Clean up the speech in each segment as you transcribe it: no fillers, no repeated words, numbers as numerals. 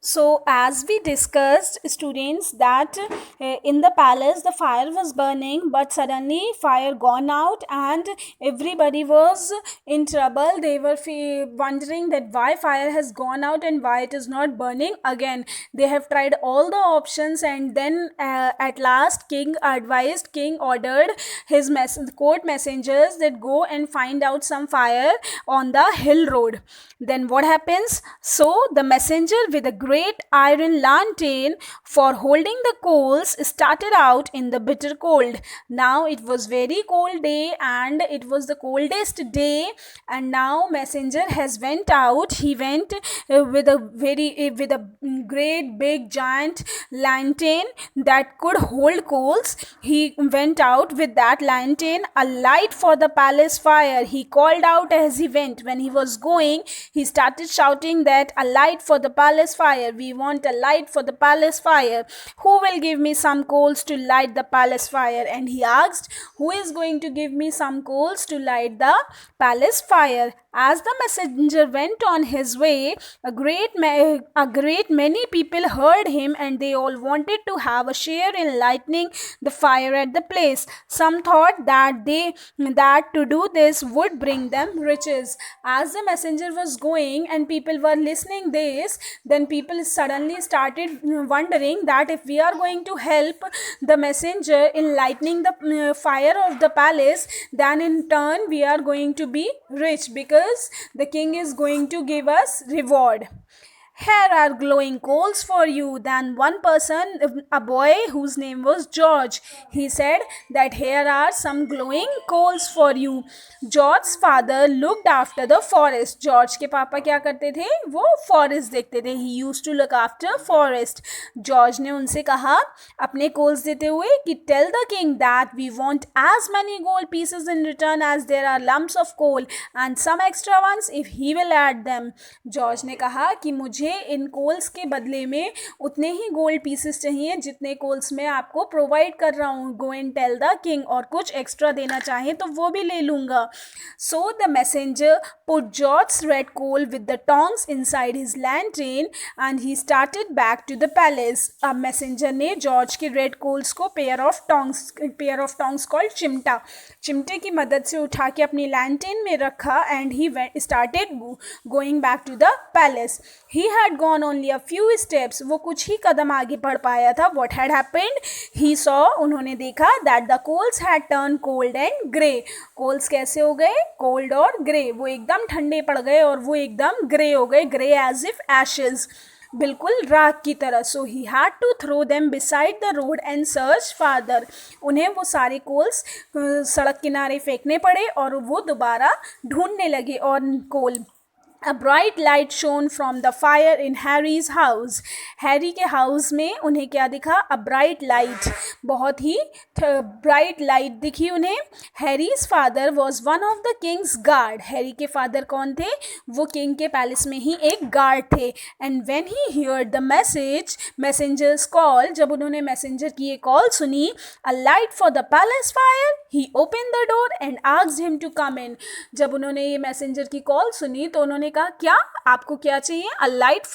So, as we discussed, students, that in the palace the fire was burning, but suddenly fire gone out and everybody was in trouble. They were wondering that why fire has gone out and why it is not burning again. They have tried all the options, and then at last king ordered his court messengers that go and find out some fire on the hill road. Then what happens? So the messenger with a great iron lantern for holding the coals started out in the bitter cold. Now it was very cold day and it was the coldest day, and now messenger has went out. He went with a great big giant lantern that could hold coals. He went out with that lantern, a light for the palace fire. He called out as he went. When he was going, he started shouting that a light for the palace fire. We want a light for the palace fire. Who will give me some coals to light the palace fire? And he asked, who is going to give me some coals to light the palace fire? As the messenger went on his way, a great many people heard him, and they all wanted to have a share in lighting the fire at the place. Some thought that to do this would bring them riches. As the messenger was going and people were listening this, then people suddenly started wondering that if we are going to help the messenger in lighting the fire of the palace, then in turn we are going to be rich, because the king is going to give us reward. Here are glowing coals for you. Then one person, a boy whose name was George, he said that here are some glowing coals for you. George's father looked after the forest. George के पापा क्या करते थे? वो forest देखते थे. He used to look after forest. George ने उनसे कहा अपने coals देते हुए कि tell the king that we want as many gold pieces in return as there are lumps of coal, and some extra ones if he will add them. George ने कहा कि मुझे इन कोल्स के बदले में उतने ही गोल्ड पीसेस चाहिए जितने कोल्स मैं आपको प्रोवाइड कर रहा हूँ. Go and tell the king. और कुछ एक्स्ट्रा देना चाहे तो वो भी ले लूँगा. So the messenger put George red coal with the tongs inside his lantern and he started back to the palace. अब मैसेंजर ने जॉर्ज के रेड कोल्स को पेयर ऑफ टोंग्स कॉल्ड चिमटे की मदद से उठा के अपनी लैंटर्न में रखा, and he started going back to the palace. He had gone only a few steps. वो कुछ ही कदम आगे बढ़ पाया था. What had happened? He saw, उन्होंने देखा that the coals had turned cold and grey. Coals कैसे हो गए? Cold और grey. वो एकदम ठंडे पड़ गए और वो एकदम grey हो गए. Grey as if ashes. बिल्कुल राख की तरह. So he had to throw them beside the road and search father. उन्हें वो सारे कोल्स सड़क किनारे फेंकने पड़े और वो दोबारा ढूंढने लगे और कोल. A bright light shone from the fire in Harry's house. Harry के हाउस में उन्हें क्या दिखा? A bright light. बहुत ही ब्राइट लाइट दिखी उन्हें. Harry's father was one of the Kings guard. Harry के फादर कौन थे? वो किंग के पैलेस में ही एक गार्ड थे. And when he heard the messengers call, जब उन्होंने मैसेंजर की ये कॉल सुनी, a light for the palace fire, he open the door and asked him to come in. जब उन्होंने ये मैसेंजर की कॉल सुनी तो उन्होंने कहा क्या आपको क्या चाहिए? अ लाइट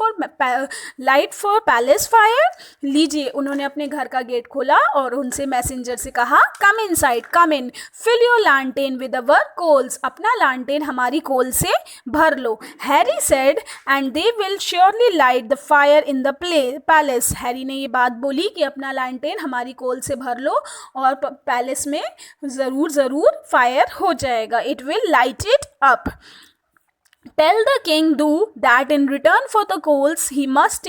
फॉर पैलेस फायर. लीजिए. उन्होंने अपने घर का गेट खोला और उनसे मैसेंजर से कहा come inside, come in, fill your lantern with our coals. अपना लैंटर्न हमारी कोल से भर लो. Harry said and they will surely light the fire in the palace. Harry ने ये बात बोली कि अपना लैंटर्न हमारी कोल से भर लो और पैलेस में ज़रूर फायर हो जाएगा. It will light it up. Tell the king that in return for the coals he must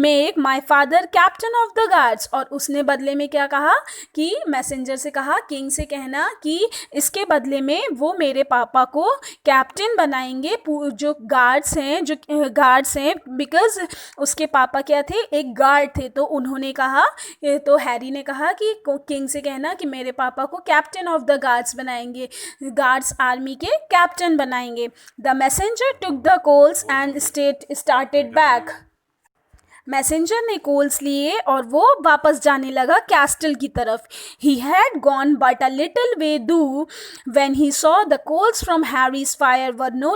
make my father captain of the guards. और उसने बदले में क्या कहा कि मैसेंजर से कहा किंग से कहना कि इसके बदले में वो मेरे पापा को कैप्टन बनाएंगे जो गार्ड्स हैं, बिकॉज उसके पापा क्या थे? एक गार्ड थे. तो उन्होंने कहा, तो हैरी ने कहा कि किंग से कहना कि मेरे पापा को कैप्टन ऑफ द गार्ड्स बनाएंगे, गार्ड्स आर्मी के कैप्टन बनाएंगे. The messenger took the coals and started back. Messenger ने कोल्स लिए और वो वापस जाने लगा कैस्टल की तरफ. He had gone but a little way due when he saw the coals from Harry's fire were no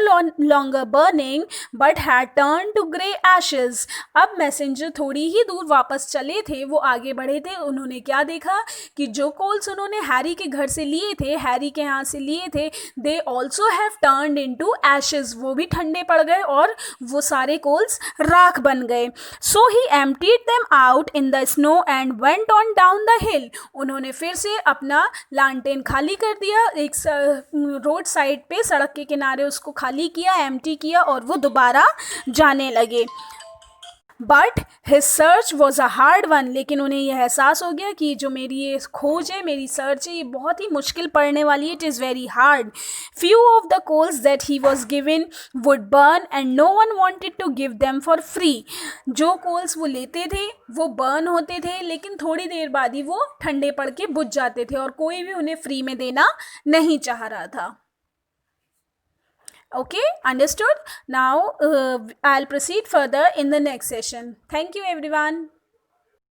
longer burning but had turned to grey ashes. अब मैसेंजर थोड़ी ही दूर वापस चले थे, वो आगे बढ़े थे. उन्होंने क्या देखा कि जो कोल्स उन्होंने हैरी के घर से लिए थे, हैरी के यहाँ से लिए थे, they also have turned into ashes. वो भी ठंडे पड़ गए और वो सारे कोल्स राख बन गए. So he emptied them out in the snow and went on down the hill. उन्होंने फिर से अपना लालटेन खाली कर दिया, एक रोड साइड पे सड़क के किनारे उसको खाली किया, एम्प्टी किया और वो दोबारा जाने लगे. But his search was a hard one. लेकिन उन्हें यह एहसास हो गया कि जो मेरी ये खोज है, मेरी सर्च है, ये बहुत ही मुश्किल पड़ने वाली है. It is very hard. Few of the coals that he was given would burn and no one wanted to give them for free. जो कोल्स वो लेते थे वो बर्न होते थे, लेकिन थोड़ी देर बाद ही वो ठंडे पड़ के बुझ जाते थे और कोई भी उन्हें फ्री में देना नहीं चाह रहा था. Okay, understood. Now I'll proceed further in the next session. Thank you everyone.